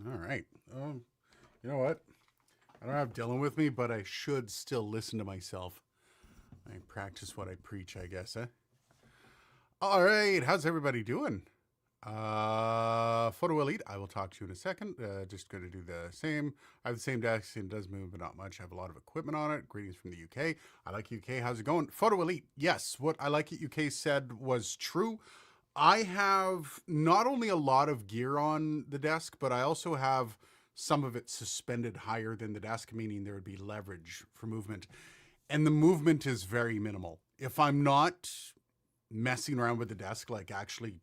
All right. You know what? I don't have Dylan with me, but I should still listen to myself. I practice what I preach, I guess, huh? All right. How's everybody doing? Photo Elite, I will talk to you in a second. Just going to do the same. I have the same desk. It does move, but not much. I have a lot of equipment on it. Greetings from the UK. I like UK. How's it going? Photo Elite, yes. What I like it UK said was true. I have not only a lot of gear on the desk, but I also have some of it suspended higher than the desk, meaning there would be leverage for movement. And the movement is very minimal. If I'm not messing around with the desk, like actually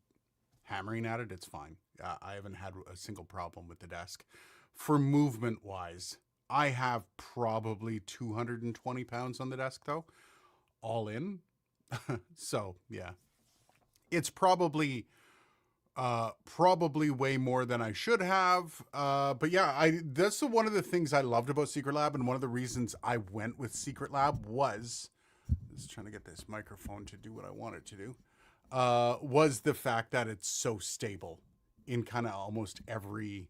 hammering at it, it's fine. I haven't had a single problem with the desk. For movement wise, I have probably 220 pounds on the desk though, all in. So yeah, it's probably way more than I should have. But yeah, that's one of the things I loved about Secret Lab, and one of the reasons I went with Secret Lab was just trying to get this microphone to do what I want it to do. Was the fact that it's so stable in kind of almost every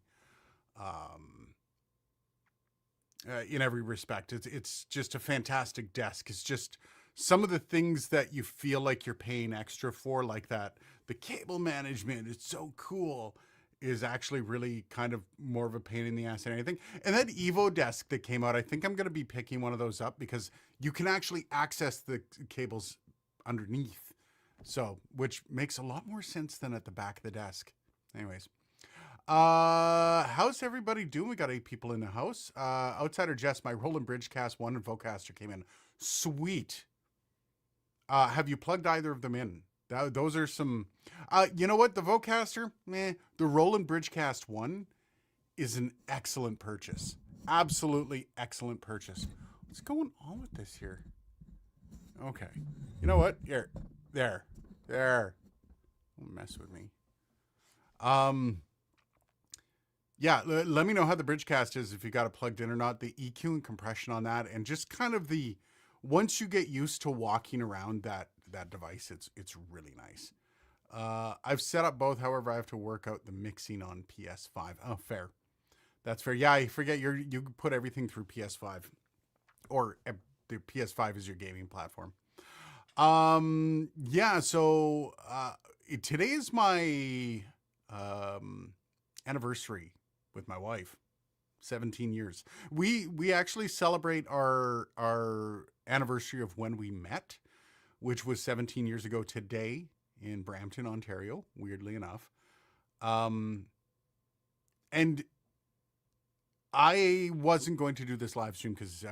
in every respect. It's just a fantastic desk. It's just some of the things that you feel like you're paying extra for, like that the cable management is so cool, is actually really kind of more of a pain in the ass than anything. And that Evo desk that came out, I think I'm going to be picking one of those up because you can actually access the cables underneath. So, which makes a lot more sense than at the back of the desk. Anyways, how's everybody doing? We got 8 people in the house. Outsider Jess, my Roland Bridgecast 1 and Vocaster came in. Sweet. Have you plugged either of them in? Those are some. You know what? The Vocaster, meh. The Roland Bridgecast 1 is an excellent purchase. Absolutely excellent purchase. What's going on with this here? Okay. You know what? Here. There. Don't mess with me. Yeah, let me know how the Bridgecast is, if you got it plugged in or not. The EQ and compression on that, and just kind of the once you get used to walking around that device, it's really nice. I've set up both, however, I have to work out the mixing on PS5. Oh, fair. That's fair. Yeah, I forget you put everything through PS5, or the PS5 is your gaming platform. Yeah, so today is my anniversary with my wife. 17 years. We actually celebrate our anniversary of when we met, which was 17 years ago today in Brampton, Ontario, weirdly enough. And I wasn't going to do this live stream because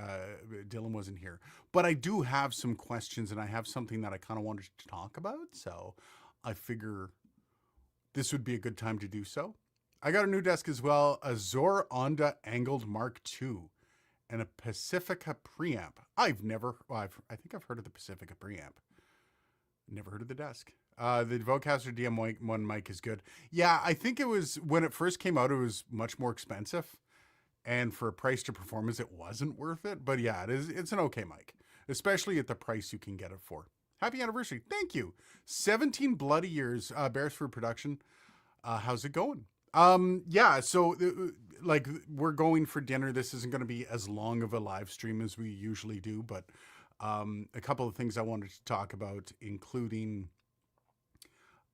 Dylan wasn't here, but I do have some questions and I have something that I kind of wanted to talk about. So I figure this would be a good time to do so. I got a new desk as well, a Zor Onda Angled Mark II and a Pacifica preamp. I think I've heard of the Pacifica preamp. Never heard of the desk. The Vocaster DM1 mic is good. Yeah, I think it was, when it first came out, it was much more expensive. And for a price to performance, it wasn't worth it. But yeah, it's an okay mic, especially at the price you can get it for. Happy anniversary. Thank you. 17 bloody years, Beresford Production. How's it going? Yeah, so like we're going for dinner. This isn't going to be as long of a live stream as we usually do, but a couple of things I wanted to talk about, including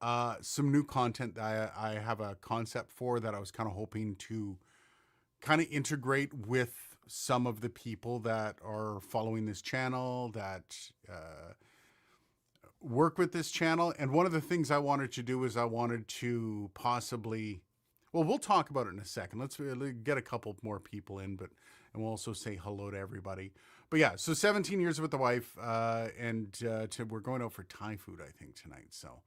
some new content that I have a concept for that I was kind of hoping to kind of integrate with some of the people that are following this channel, that work with this channel. And one of the things I wanted to do is I wanted to possibly, well, we'll talk about it in a second. Let's get a couple more people in, and we'll also say hello to everybody. But yeah, so 17 years with the wife, and we're going out for Thai food, I think, tonight. So,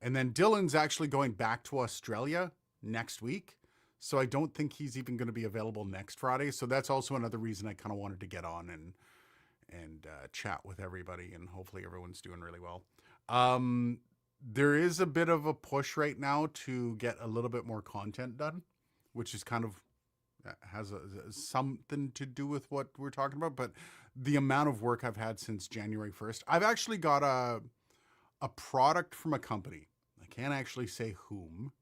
and then Dylan's actually going back to Australia next week. So I don't think he's even going to be available next Friday. So that's also another reason I kind of wanted to get on and chat with everybody, and hopefully everyone's doing really well. There is a bit of a push right now to get a little bit more content done, which is kind of has something to do with what we're talking about. But the amount of work I've had since January 1st, I've actually got a product from a company. I can't actually say whom,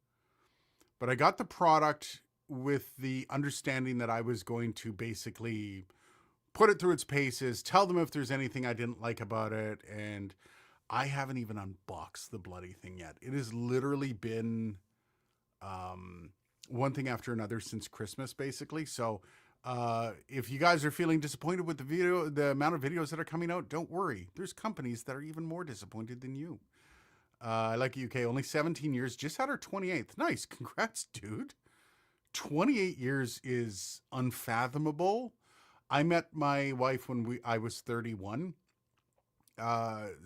but I got the product with the understanding that I was going to basically put it through its paces, tell them if there's anything I didn't like about it, and I haven't even unboxed the bloody thing yet. It has literally been um, one thing after another since Christmas, basically. So if you guys are feeling disappointed with the amount of videos that are coming out, don't worry. There's companies that are even more disappointed than you. Like UK, only 17 years, just had her 28th. Nice, congrats, dude. 28 years is unfathomable. I met my wife when I was 31.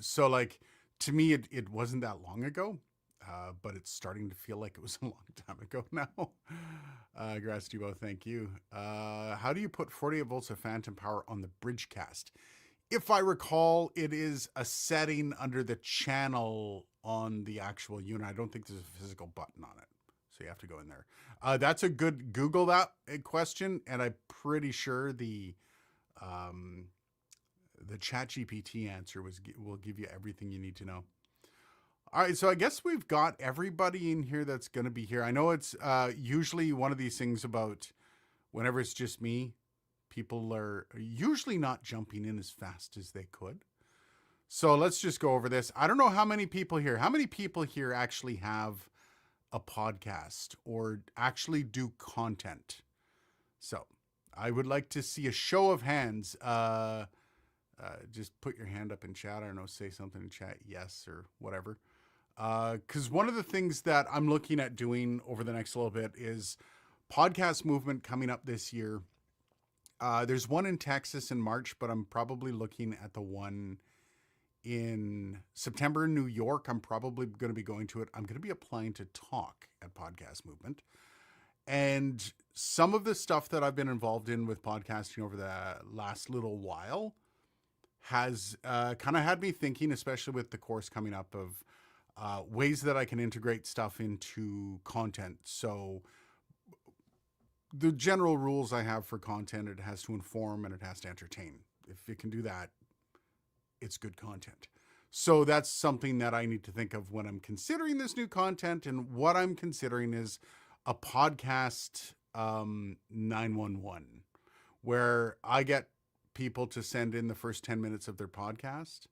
So like to me, it wasn't that long ago. But it's starting to feel like it was a long time ago now. Grass Duo, thank you. How do you put 48 volts of phantom power on the bridge cast? If I recall, it is a setting under the channel on the actual unit. I don't think there's a physical button on it. So you have to go in there. That's a good Google that question. And I'm pretty sure the ChatGPT answer will give you everything you need to know. All right, so I guess we've got everybody in here that's going to be here. I know it's usually one of these things about whenever it's just me, people are usually not jumping in as fast as they could. So let's just go over this. I don't know how many people here. How many people here actually have a podcast or actually do content? So I would like to see a show of hands. Just put your hand up in chat. I don't know, say something in chat, yes or whatever. Because one of the things that I'm looking at doing over the next little bit is podcast movement coming up this year. There's one in Texas in March, but I'm probably looking at the one in September in New York. I'm probably going to be going to it. I'm going to be applying to talk at Podcast Movement. And some of the stuff that I've been involved in with podcasting over the last little while has kind of had me thinking, especially with the course coming up, of ways that I can integrate stuff into content. So the general rules I have for content, it has to inform and it has to entertain. If it can do that, it's good content. So that's something that I need to think of when I'm considering this new content. And what I'm considering is a podcast 911, where I get people to send in the first 10 minutes of their podcast,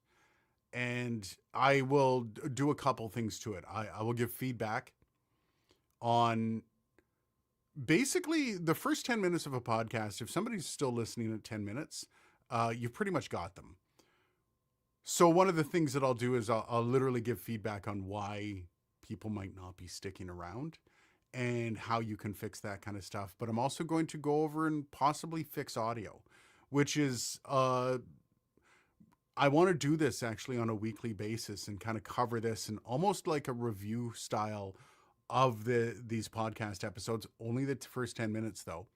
and I will do a couple things to it. I will give feedback on basically the first 10 minutes of a podcast. If somebody's still listening at 10 minutes, you've pretty much got them. So one of the things that I'll do is I'll literally give feedback on why people might not be sticking around and how you can fix that kind of stuff. But I'm also going to go over and possibly fix audio, which is I want to do this actually on a weekly basis and kind of cover this in almost like a review style of these podcast episodes, only the first 10 minutes though.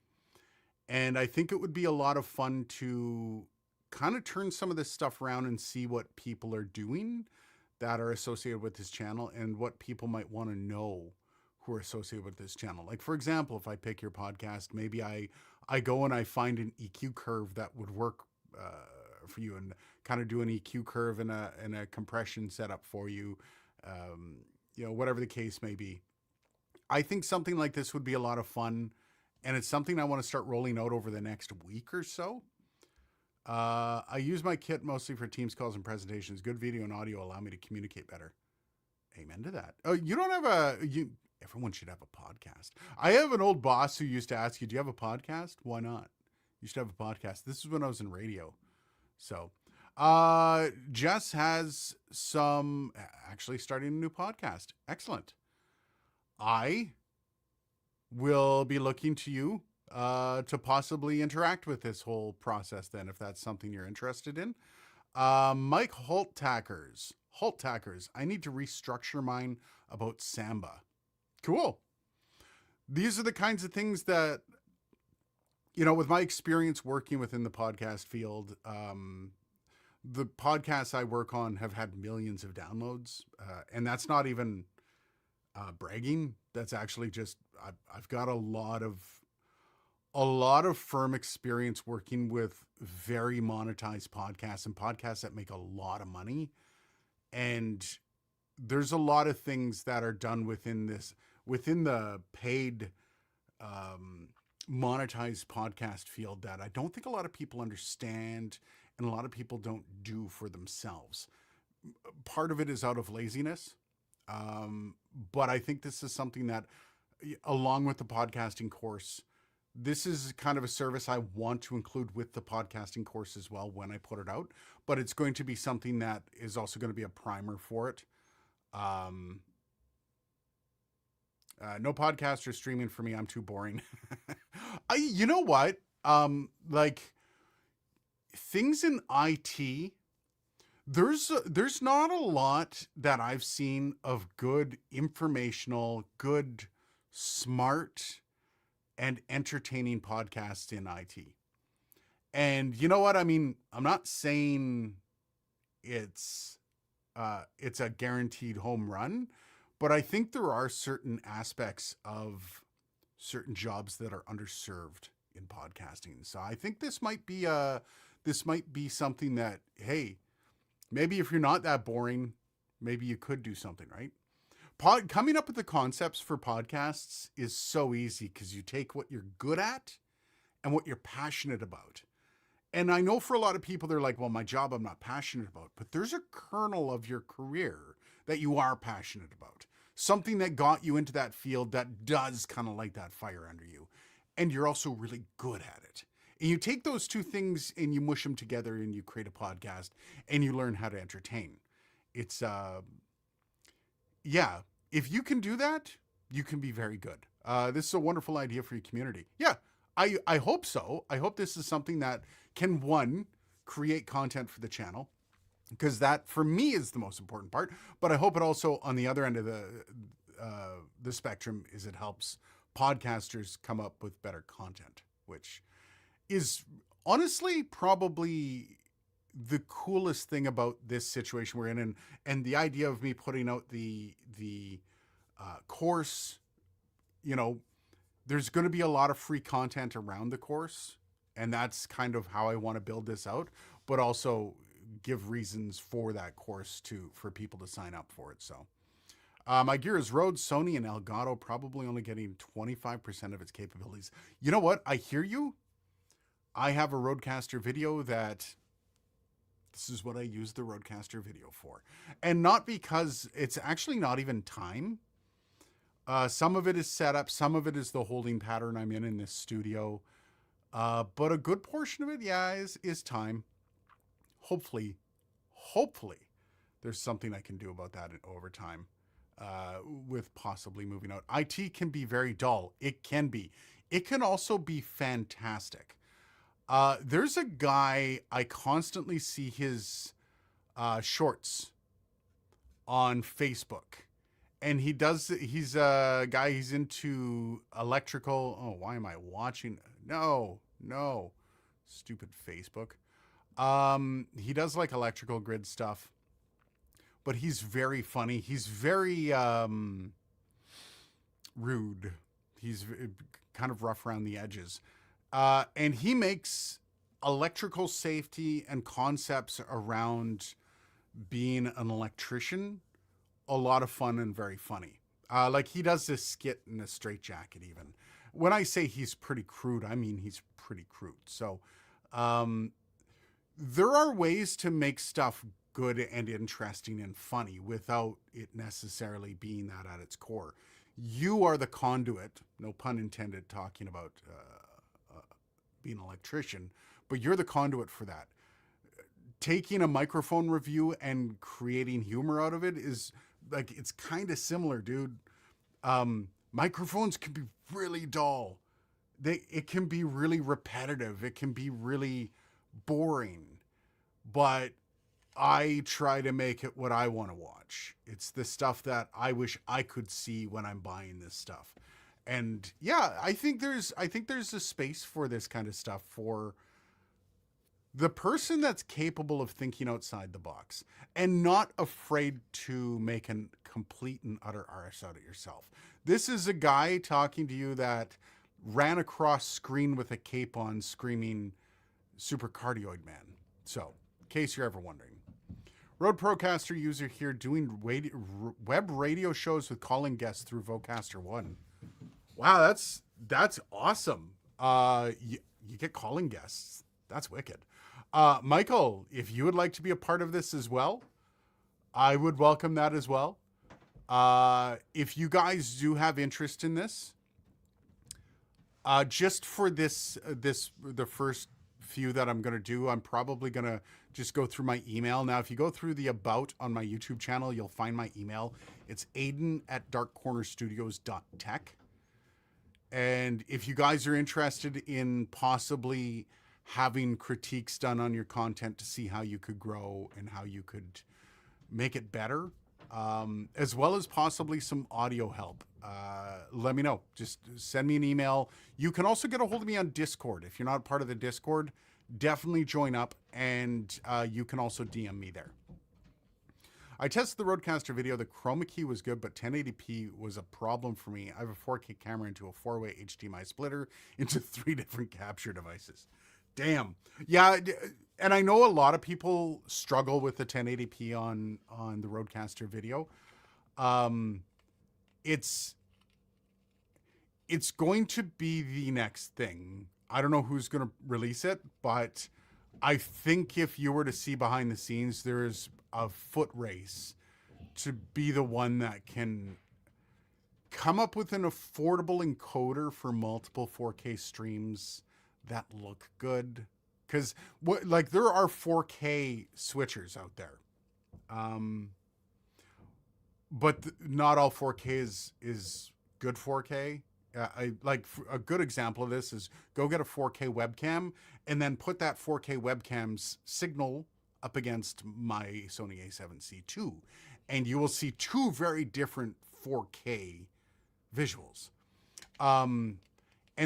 And I think it would be a lot of fun to kind of turn some of this stuff around and see what people are doing that are associated with this channel and what people might want to know who are associated with this channel. Like, for example, if I pick your podcast, maybe I go and I find an EQ curve that would work for you, and kind of do an EQ curve and a compression setup for you, whatever the case may be. I think something like this would be a lot of fun, and it's something I want to start rolling out over the next week or so. I use my kit mostly for Teams calls and presentations. Good video and audio allow me to communicate better. Amen to that. Oh, you don't have everyone should have a podcast. I have an old boss who used to ask you, do you have a podcast? Why not? You should have a podcast. This is when I was in radio. So, Jess has actually starting a new podcast. Excellent. I will be looking to you to possibly interact with this whole process then, if that's something you're interested in. Mike Hultackers. I need to restructure mine about Samba. Cool. These are the kinds of things that, with my experience working within the podcast field, the podcasts I work on have had millions of downloads. And that's not even bragging. That's actually just, I've got a lot of firm experience working with very monetized podcasts and podcasts that make a lot of money. And there's a lot of things that are done within the paid monetized podcast field that I don't think a lot of people understand and a lot of people don't do for themselves. Part of it is out of laziness. Um, but I think this is something that, along with the podcasting course, this is kind of a service I want to include with the podcasting course as well when I put it out. But it's going to be something that is also going to be a primer for it. Um, no podcast or streaming for me. I'm too boring. You know what? Like things in IT, there's not a lot that I've seen of good informational, good, smart, and entertaining podcasts in IT. And you know what? I mean, I'm not saying it's it's a guaranteed home run, but I think there are certain aspects of certain jobs that are underserved in podcasting. So I think this might be something that, hey, maybe if you're not that boring, maybe you could do something, right? Coming up with the concepts for podcasts is so easy because you take what you're good at and what you're passionate about. And I know for a lot of people, they're like, well, my job I'm not passionate about, but there's a kernel of your career that you are passionate about. Something that got you into that field that does kind of light that fire under you. And you're also really good at it. And you take those two things and you mush them together and you create a podcast and you learn how to entertain. It's, yeah, if you can do that, you can be very good. This is a wonderful idea for your community. Yeah, I hope so. I hope this is something that can, one, create content for the channel, because that for me is the most important part. But I hope it also, on the other end of the spectrum, is it helps podcasters come up with better content, which is honestly probably the coolest thing about this situation we're in, and the idea of me putting out the course. You know, there's going to be a lot of free content around the course, and that's kind of how I want to build this out, but also give reasons for that course for people to sign up for it. So my gear is Rode, Sony, and Elgato, probably only getting 25% of its capabilities. You know what? I hear you. I have a Rodecaster video that this is what I use the Rodecaster video for. And not because it's actually not even time. Some of it is setup. Some of it is the holding pattern I'm in this studio. But a good portion of it, yeah, is time. Hopefully, there's something I can do about that over time, with possibly moving out. IT can be very dull. It can be. It can also be fantastic. There's a guy, I constantly see his shorts on Facebook. And he's a guy, he's into electrical. Oh, why am I watching? No. Stupid Facebook. He does like electrical grid stuff, but he's very funny. He's very rude. He's kind of rough around the edges. And he makes electrical safety and concepts around being an electrician a lot of fun and very funny. Like he does this skit in a straitjacket even. When I say he's pretty crude, I mean he's pretty crude. So there are ways to make stuff good and interesting and funny without it necessarily being that at its core. You are the conduit, no pun intended, talking about being an electrician, but you're the conduit for that. Taking a microphone review and creating humor out of it is like, it's kind of similar, dude. Microphones can be really dull. It can be really repetitive. It can be really boring, but I try to make it what I want to watch. It's the stuff that I wish I could see when I'm buying this stuff. And yeah, I think there's a space for this kind of stuff for the person that's capable of thinking outside the box and not afraid to make a complete and utter arse out of yourself. This is a guy talking to you that ran across screen with a cape on screaming supercardioid man. So, in case you're ever wondering. Rode Procaster user here doing web radio shows with calling guests through Vocaster 1. Wow, That's awesome. You get calling guests. That's wicked. Michael, if you would like to be a part of this as well, I would welcome that as well. If you guys do have interest in this, just for the first few that I'm going to do, I'm probably going to just go through my email. Now, if you go through the about on my YouTube channel, you'll find my email. It's aiden@darkcornerstudios.tech. And if you guys are interested in possibly having critiques done on your content to see how you could grow and how you could make it better, as well as possibly some audio help, let me know. Just send me an email. You can also get a hold of me on Discord. If you're not part of the Discord, definitely join up, and you can also DM me there. I tested the Rodecaster video. The chroma key was good, but 1080p was a problem for me. I have a 4K camera into a 4-way HDMI splitter into 3 different capture devices. Damn. Yeah, and I know a lot of people struggle with the 1080p on the Rodecaster video. It's going to be the next thing. I don't know who's going to release it, but I think if you were to see behind the scenes, there is a foot race to be the one that can come up with an affordable encoder for multiple 4K streams that look good. Because there are 4K switchers out there, but not all 4K is good 4K. A good example of this is go get a 4K webcam and then put that 4K webcam's signal up against my Sony a7C II, and you will see two very different 4K visuals, and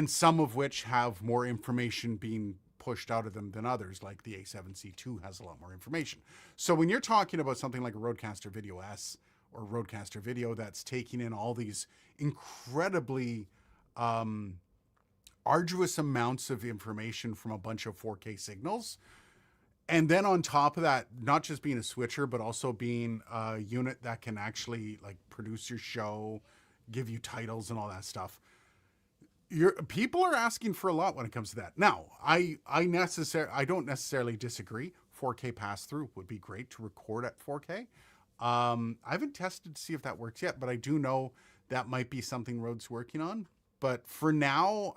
some of which have more information being pushed out of them than others, like the a7C II has a lot more information. So when you're talking about something like a Rodecaster Video S or Rodecaster Video that's taking in all these incredibly arduous amounts of information from a bunch of 4K signals, and then on top of that, not just being a switcher, but also being a unit that can actually like produce your show, give you titles and all that stuff. People are asking for a lot when it comes to that. Now, I don't necessarily disagree. 4K pass-through would be great to record at 4K. I haven't tested to see if that works yet, but I do know that might be something Rode's working on. But for now,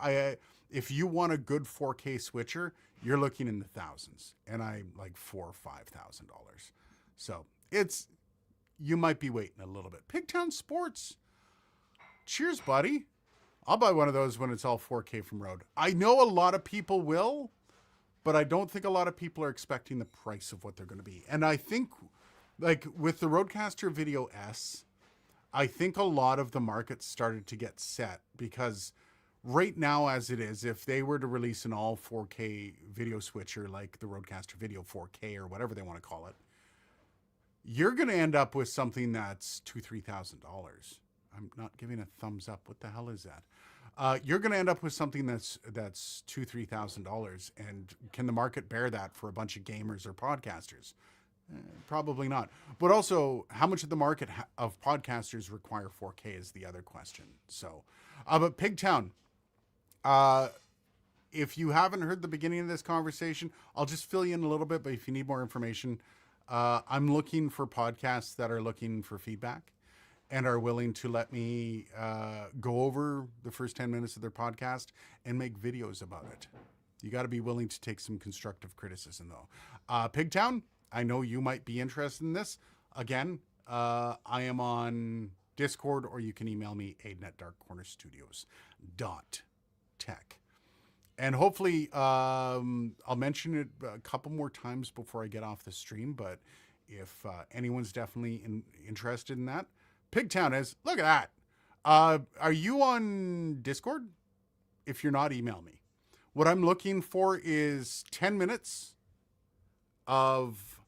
if you want a good 4K switcher, you're looking in the thousands, and I'm like $4,000 or $5,000. So you might be waiting a little bit. Pigtown Sports, cheers, buddy. I'll buy one of those when it's all 4K from Rode. I know a lot of people will, but I don't think a lot of people are expecting the price of what they're going to be. And I think, like with the Rodecaster Video S, I think a lot of the market started to get set, because right now as it is, if they were to release an all 4K video switcher like the Rodecaster Video 4K or whatever they want to call it, you're going to end up with something that's $2,000-$3,000. I'm not giving a thumbs up. What the hell is that? You're going to end up with something that's $2,000-$3,000, and can the market bear that for a bunch of gamers or podcasters? Probably not. But also, how much of the market of podcasters require 4K is the other question. So, but Pigtown, if you haven't heard the beginning of this conversation, I'll just fill you in a little bit. But if you need more information, I'm looking for podcasts that are looking for feedback and are willing to let me go over the first 10 minutes of their podcast and make videos about it. You got to be willing to take some constructive criticism, though. Pigtown, I know you might be interested in this. Again, I am on Discord, or you can email me, aiden@darkcornerstudios.tech. And hopefully, I'll mention it a couple more times before I get off the stream, but if anyone's definitely interested in that, Pigtown is. Look at that. Are you on Discord? If you're not, email me. What I'm looking for is 10 minutes of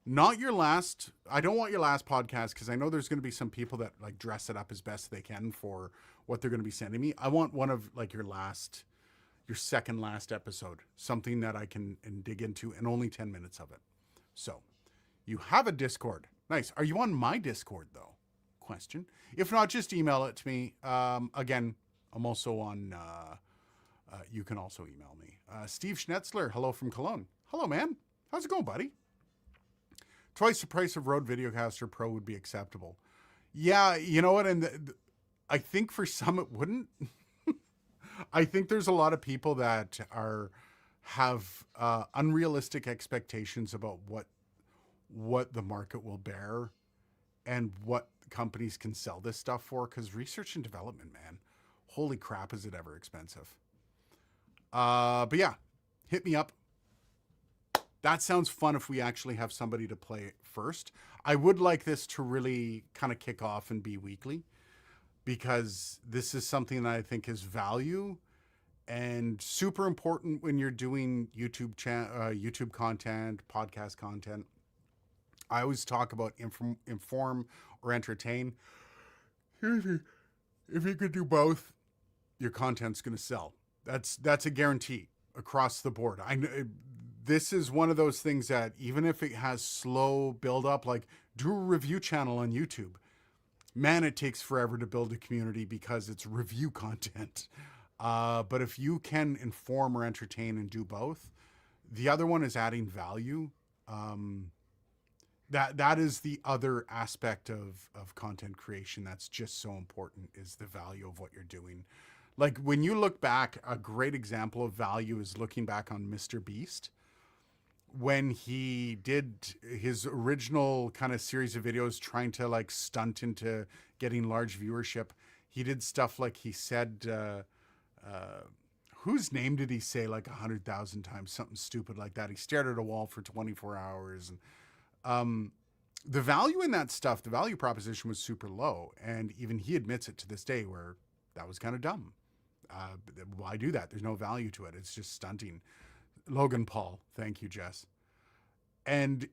not your last. I don't want your last podcast, because I know there's going to be some people that like dress it up as best they can for what they're going to be sending me. I want one of like your second last episode, something that I can dig into, and only 10 minutes of it. So you have a Discord. Nice. Are you on my Discord though? Question. If not, just email it to me. Again, I'm also on, you can also email me. Steve Schnetzler, hello from Cologne. Hello, man. How's it going, buddy? Twice the price of Rode Videocaster Pro would be acceptable. Yeah, you know what? And I think for some it wouldn't. I think there's a lot of people that have unrealistic expectations about what the market will bear and what companies can sell this stuff for. Because research and development, man, holy crap, is it ever expensive? But yeah, hit me up. That sounds fun if we actually have somebody to play it first. I would like this to really kind of kick off and be weekly, because this is something that I think is value and super important when you're doing YouTube content, podcast content. I always talk about inform or entertain. If you could do both, your content's going to sell. That's a guarantee across the board. This is one of those things that even if it has slow build up, like do a review channel on YouTube. Man, it takes forever to build a community because it's review content. But if you can inform or entertain and do both, the other one is adding value. That is the other aspect of content creation that's just so important, is the value of what you're doing. Like when you look back, a great example of value is looking back on Mr. Beast. When he did his original kind of series of videos trying to like stunt into getting large viewership, he did stuff like he said, whose name did he say like 100,000 times? Something stupid like that. He stared at a wall for 24 hours. And the value in that stuff, the value proposition was super low. And even he admits it to this day, where that was kind of dumb. Why do that? There's no value to it. It's just stunting. Logan Paul. Thank you, Jess. And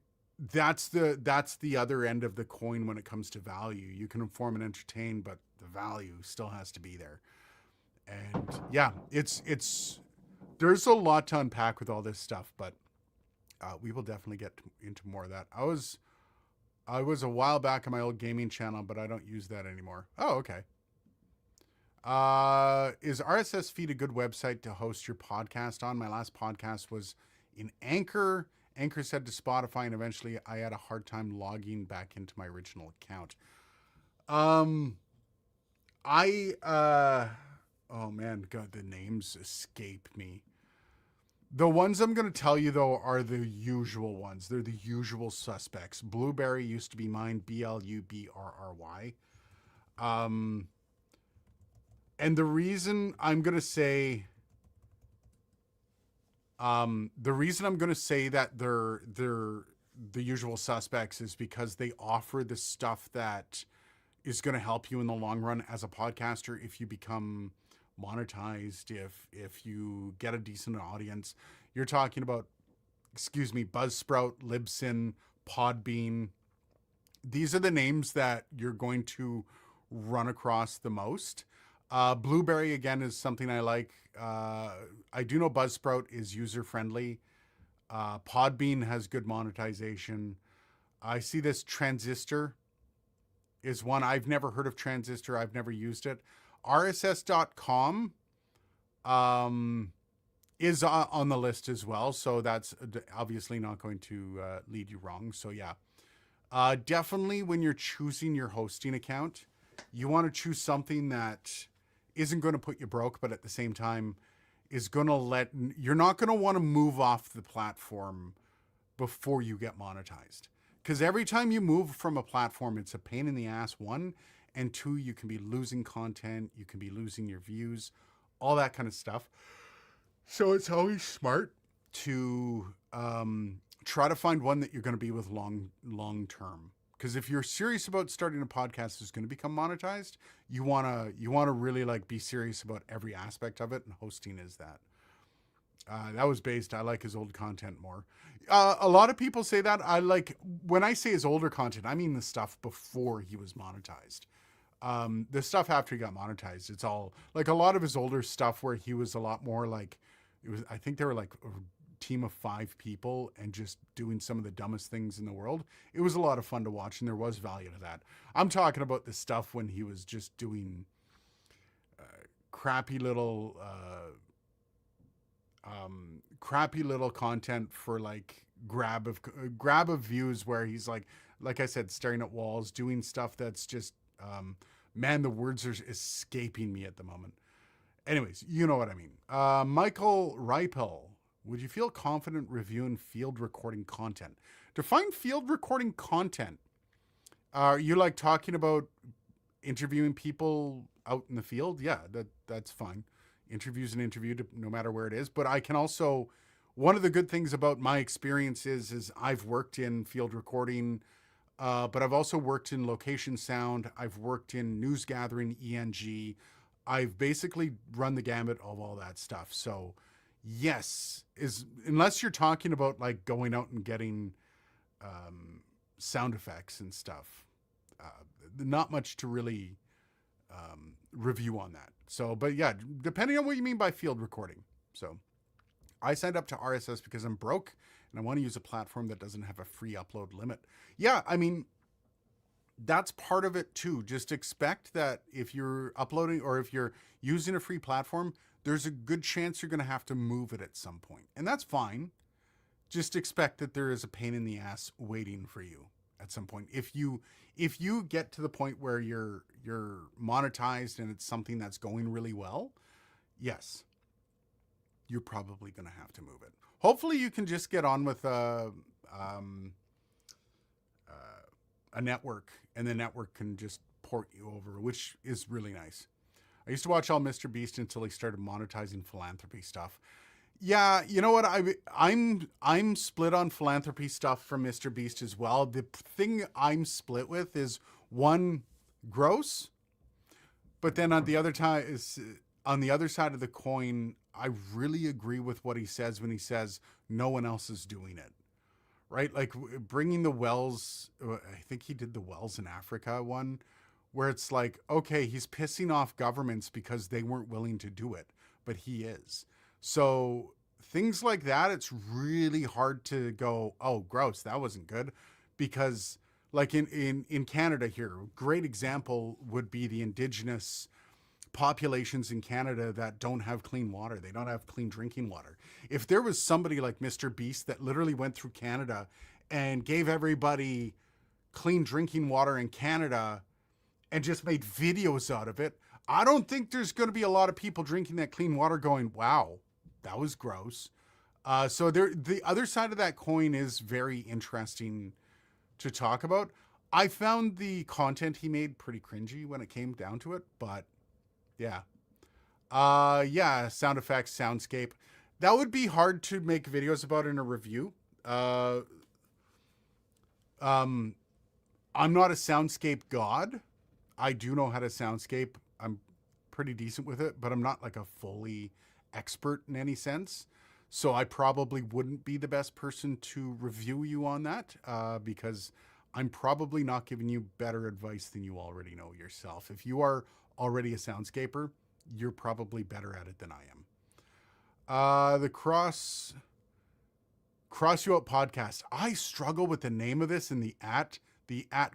that's the other end of the coin when it comes to value. You can inform and entertain, but the value still has to be there. And yeah, there's a lot to unpack with all this stuff, but we will definitely get into more of that. I was a while back on my old gaming channel, but I don't use that anymore. Oh, okay. Is RSS feed a good website to host your podcast on? My last podcast was in Anchor. Anchor said to Spotify, and eventually I had a hard time logging back into my original account. Oh man, God, the names escape me. The ones I'm going to tell you, though, are the usual ones. They're the usual suspects. Blueberry used to be mine, BLUBRRY. And the reason I'm going to say, that they're the usual suspects is because they offer the stuff that is going to help you in the long run as a podcaster. If you become monetized, if you get a decent audience, you're talking about, Buzzsprout, Libsyn, Podbean. These are the names that you're going to run across the most. Blueberry, again, is something I like. I do know Buzzsprout is user-friendly. Podbean has good monetization. I see this Transistor is one. I've never heard of Transistor. I've never used it. RSS.com is on the list as well. So that's obviously not going to lead you wrong. So yeah, definitely when you're choosing your hosting account, you want to choose something that isn't going to put you broke, but at the same time is going to you're not going to want to move off the platform before you get monetized. Because every time you move from a platform, it's a pain in the ass, one, and two, you can be losing content, you can be losing your views, all that kind of stuff. So it's always smart to try to find one that you're going to be with long term. Because if you're serious about starting a podcast that's going to become monetized, you wanna really like be serious about every aspect of it, and hosting is that. That was based. I like his old content more. A lot of people say that. When I say his older content, I mean the stuff before he was monetized. The stuff after he got monetized, it's all like a lot of his older stuff where he was a lot more like it was. I think they were like a team of 5 people and just doing some of the dumbest things in the world. It was a lot of fun to watch, and there was value to that. I'm talking about the stuff when he was just doing crappy little content for like grab of views where he's like I said, staring at walls, doing stuff that's just man, the words are escaping me at the moment. Anyways, you know what I mean. Michael Ripel, would you feel confident reviewing field recording content? Define field recording content. Are you like talking about interviewing people out in the field? Yeah, that's fine. Interview's an interview, no matter where it is. But I can also, one of the good things about my experience is I've worked in field recording, but I've also worked in location sound. I've worked in news gathering, ENG. I've basically run the gamut of all that stuff. So yes, unless you're talking about like going out and getting sound effects and stuff, not much to really review on that. So, but yeah, depending on what you mean by field recording. So I signed up to RSS because I'm broke and I want to use a platform that doesn't have a free upload limit. Yeah, I mean, that's part of it too. Just expect that if you're uploading or if you're using a free platform, there's a good chance you're going to have to move it at some point. And that's fine. Just expect that there is a pain in the ass waiting for you at some point. If you get to the point where you're monetized and it's something that's going really well, yes, you're probably going to have to move it. Hopefully you can just get on with a network and the network can just port you over, which is really nice. I used to watch all Mr. Beast until he started monetizing philanthropy stuff. Yeah, you know what? I'm split on philanthropy stuff from Mr. Beast as well. The thing I'm split with is one, gross, but then on the other side of the coin, I really agree with what he says when he says no one else is doing it. Right? Like bringing the wells, I think he did the wells in Africa one, where it's like, okay, he's pissing off governments because they weren't willing to do it, but he is. So things like that, it's really hard to go, oh, gross, that wasn't good. Because like in Canada here, great example would be the Indigenous populations in Canada that don't have clean water. They don't have clean drinking water. If there was somebody like Mr. Beast that literally went through Canada and gave everybody clean drinking water in Canada and just made videos out of it, I don't think there's going to be a lot of people drinking that clean water going, wow, that was gross. So the other side of that coin is very interesting to talk about. I found the content he made pretty cringy when it came down to it, but yeah. Yeah, sound effects, soundscape. That would be hard to make videos about in a review. I'm not a soundscape god. I do know how to soundscape. I'm pretty decent with it, but I'm not like a fully expert in any sense. So I probably wouldn't be the best person to review you on that because I'm probably not giving you better advice than you already know yourself. If you are already a soundscaper, you're probably better at it than I am. The Cross You Out podcast. I struggle with the name of this and the at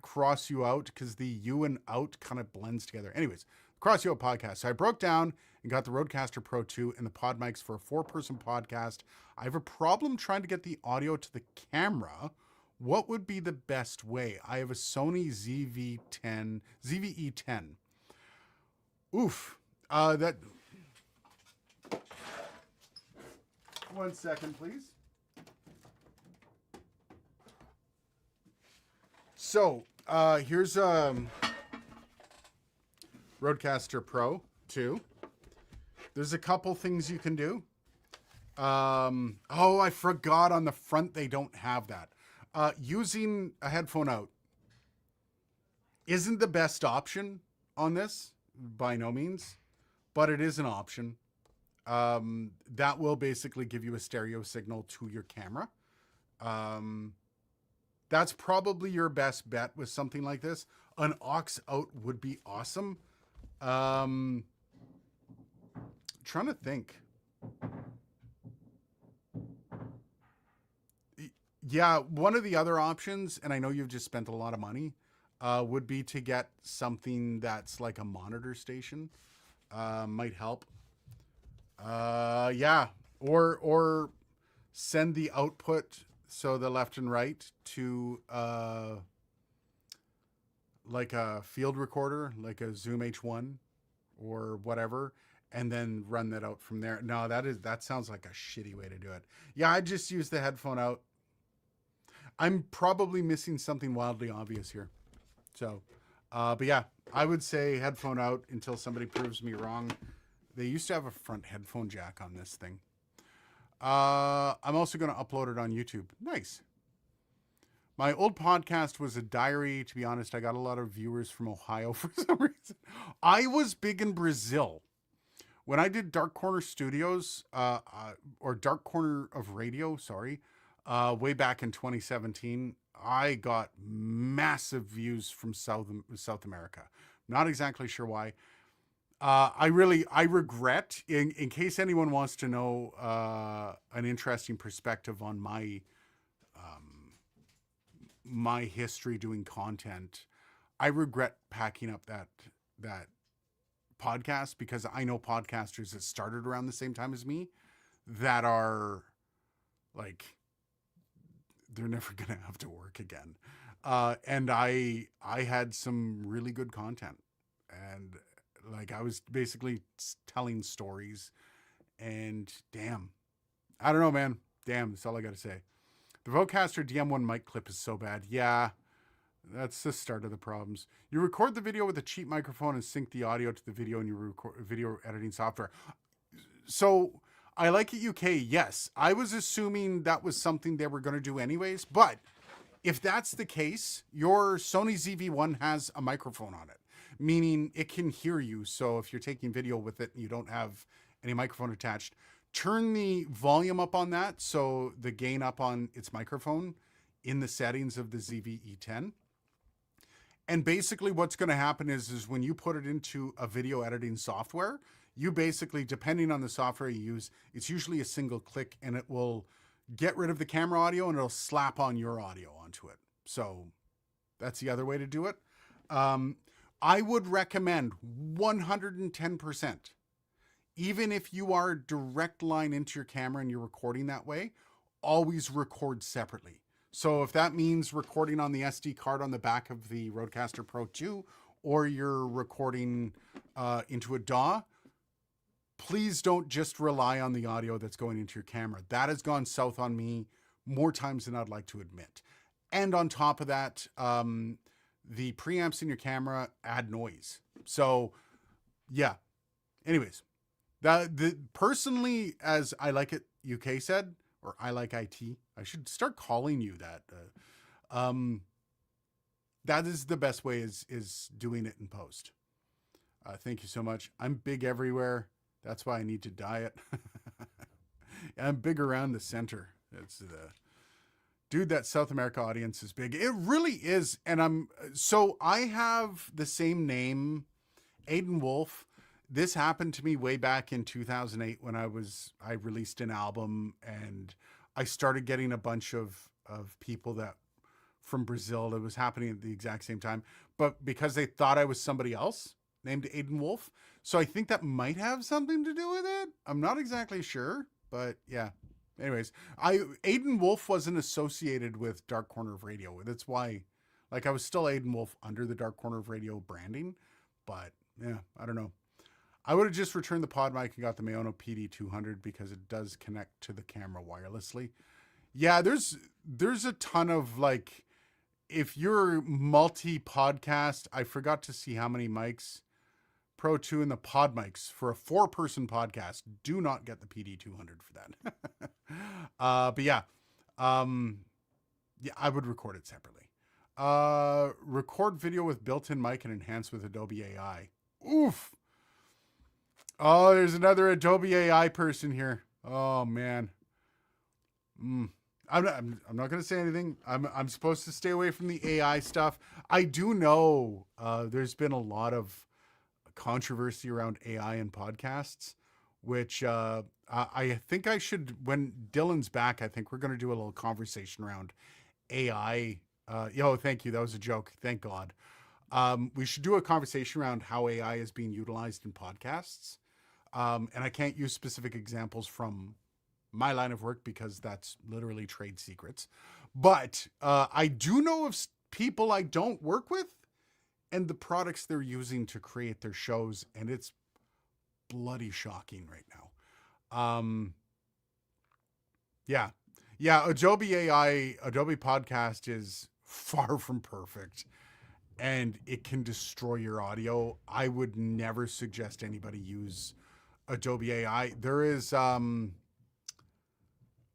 Cross You Out because the you and out kind of blends together. Anyways, Cross You Out podcast. So I broke down and got the Rodecaster Pro 2 and the pod mics for a 4-person podcast. I have a problem trying to get the audio to the camera. What would be the best way? I have a Sony ZVE10. Oof. That. One second, please. So, here's Rodecaster Pro 2. There's a couple things you can do. Oh, I forgot on the front they don't have that. Using a headphone out isn't the best option on this, by no means, but it is an option. That will basically give you a stereo signal to your camera. That's probably your best bet with something like this. An aux out would be awesome. Trying to think. Yeah, one of the other options, and I know you've just spent a lot of money, would be to get something that's like a monitor station. might help. Yeah, or send the output, so the left and right, to like a field recorder, like a Zoom H1 or whatever, and then run that out from there. No, that sounds like a shitty way to do it. Yeah, I just use the headphone out. I'm probably missing something wildly obvious here. So, but yeah, I would say headphone out until somebody proves me wrong. They used to have a front headphone jack on this thing. I'm also going to upload it on YouTube. Nice. My old podcast was a diary. To be honest, I got a lot of viewers from Ohio for some reason. I was big in Brazil. When I did Dark Corner Studios, or Dark Corner of Radio, sorry, way back in 2017, I got massive views from South America. Not exactly sure why. I regret, in case anyone wants to know an interesting perspective on my history doing content, I regret packing up that podcast, because I know podcasters that started around the same time as me that are like, they're never gonna have to work again. And I had some really good content, and like I was basically telling stories, and damn, I don't know, man. Damn, that's all I gotta say. The Vocaster DM1 mic clip is so bad. Yeah, that's the start of the problems. You record the video with a cheap microphone and sync the audio to the video in your video editing software. So I Like It UK, yes. I was assuming that was something they were going to do anyways. But if that's the case, your Sony ZV-1 has a microphone on it, meaning it can hear you. So if you're taking video with it and you don't have any microphone attached, turn the volume up on that, so the gain up on its microphone in the settings of the ZV-E10. And basically what's going to happen is when you put it into a video editing software, you basically, depending on the software you use, it's usually a single click, and it will get rid of the camera audio and it'll slap on your audio onto it. So that's the other way to do it. I would recommend 110%, even if you are direct line into your camera and you're recording that way, always record separately. So if that means recording on the SD card on the back of the Rodecaster Pro 2, or you're recording into a DAW, please don't just rely on the audio that's going into your camera. That has gone south on me more times than I'd like to admit. And on top of that, the preamps in your camera add noise. So yeah, anyways, personally, as I Like It UK said, or I Like IT, I should start calling you that. That is the best way, is doing it in post. Thank you so much. I'm big everywhere. That's why I need to diet. I'm big around the center. It's the dude, that South America audience is big. It really is. And I have the same name, Aiden Wolf. This happened to me way back in 2008 when I released an album, and I started getting a bunch of people that from Brazil. It was happening at the exact same time, but because they thought I was somebody else named Aiden Wolf. So I think that might have something to do with it. I'm not exactly sure, but yeah. Anyways, Aiden Wolf wasn't associated with Dark Corner of Radio. That's why, like, I was still Aiden Wolf under the Dark Corner of Radio branding, but yeah, I don't know. I would have just returned the pod mic and got the Maono PD200 because it does connect to the camera wirelessly. Yeah, there's a ton of, like, if you're multi-podcast, I forgot to see how many mics. Pro 2 and the pod mics for a 4-person podcast. Do not get the PD200 for that. But yeah, I would record it separately. Record video with built-in mic and enhance with Adobe AI. Oof. Oh, there's another Adobe AI person here. Oh man. I'm not going to say anything. I'm supposed to stay away from the AI stuff. I do know there's been a lot of controversy around AI and podcasts, which I think I should, when Dylan's back, I think we're going to do a little conversation around AI. Thank you. That was a joke. Thank God. We should do a conversation around how AI is being utilized in podcasts. And I can't use specific examples from my line of work because that's literally trade secrets. But I do know of people I don't work with and the products they're using to create their shows, and it's bloody shocking right now. Yeah. Yeah, Adobe AI, Adobe Podcast is far from perfect and it can destroy your audio. I would never suggest anybody use Adobe AI. There is oh,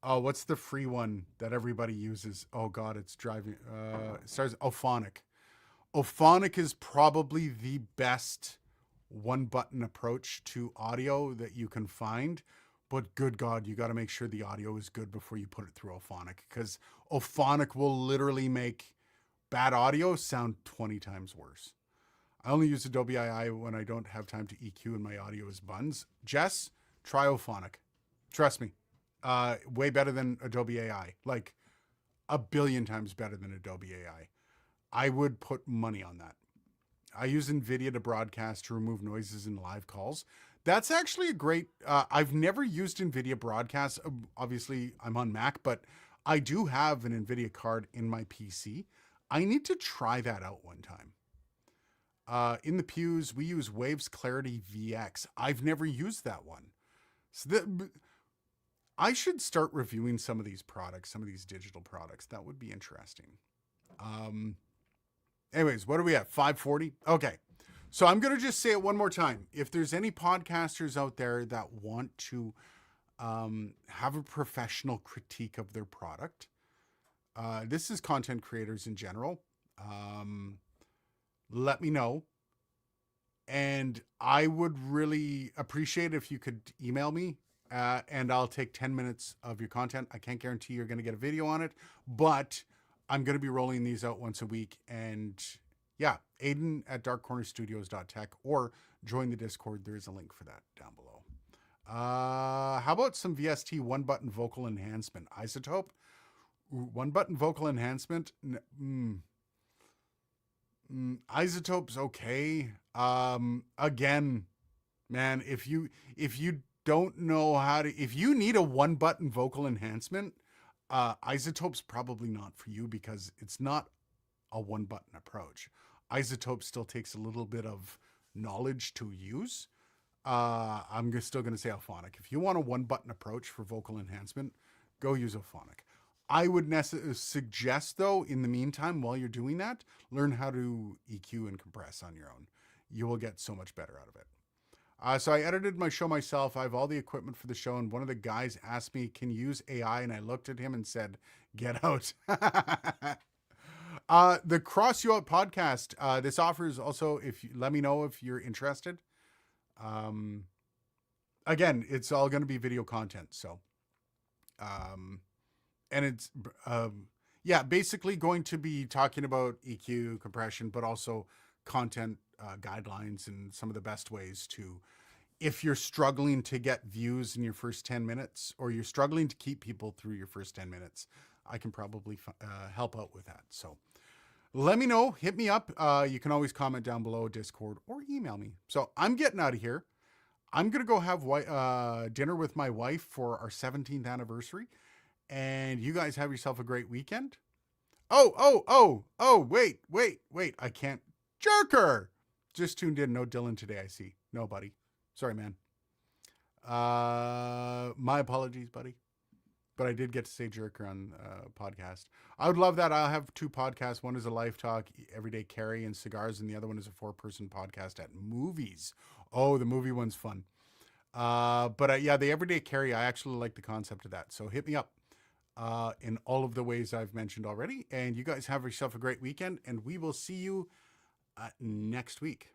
what's the free one that everybody uses? Oh god, it's driving it starts Ophonic. Ophonic is probably the best one button approach to audio that you can find. But good God, you got to make sure the audio is good before you put it through Ophonic because Ophonic will literally make bad audio sound 20 times worse. I only use Adobe AI when I don't have time to EQ and my audio is buns. Jess, try Ophonic. Trust me. Way better than Adobe AI. Like a billion times better than Adobe AI. I would put money on that. I use NVIDIA to broadcast to remove noises in live calls. That's actually a great, I've never used NVIDIA broadcast. Obviously, I'm on Mac, but I do have an NVIDIA card in my PC. I need to try that out one time. In the pews, we use Waves Clarity VX. I've never used that one. So I should start reviewing some of these products, some of these digital products. That would be interesting. Anyways, what are we at? 540? Okay. So I'm going to just say it one more time. If there's any podcasters out there that want to have a professional critique of their product, this is content creators in general. Let me know. And I would really appreciate if you could email me and I'll take 10 minutes of your content. I can't guarantee you're going to get a video on it, but I'm going to be rolling these out once a week. And yeah, Aiden at darkcornerstudios.tech or join the Discord. There is a link for that down below. How about some VST one button vocal enhancement? Isotope? One button vocal enhancement? Isotope's okay. Again, man, if you don't know how to, if you need a one button vocal enhancement, Isotope's probably not for you because it's not a one button approach. Isotope still takes a little bit of knowledge to use. I'm still going to say Ophonic. If you want a one button approach for vocal enhancement, go use Ophonic. I would suggest though, in the meantime, while you're doing that, learn how to EQ and compress on your own. You will get so much better out of it. So I edited my show myself. I have all the equipment for the show. And one of the guys asked me, can you use AI? And I looked at him and said, get out. The Cross You Out podcast. This offers also, if you, let me know if you're interested. Again, it's all going to be video content. So, and it's, yeah, basically going to be talking about EQ compression, but also content guidelines and some of the best ways to, if you're struggling to get views in your first 10 minutes or you're struggling to keep people through your first 10 minutes, I can probably help out with that. So let me know, hit me up. You can always comment down below, Discord, or email me. So I'm getting out of here. I'm going to go have dinner with my wife for our 17th anniversary. And you guys have yourself a great weekend. Oh, wait. I can't. Jerker! Just tuned in. No Dylan today, I see. No, buddy. Sorry, man. My apologies, buddy. But I did get to say Jerker on podcast. I would love that. I'll have two podcasts. One is a Life Talk, Everyday Carry and Cigars, and the other one is a 4-person podcast at movies. Oh, the movie one's fun. But yeah, the Everyday Carry, I actually like the concept of that. So hit me up in all of the ways I've mentioned already. And you guys have yourself a great weekend, and we will see you next week.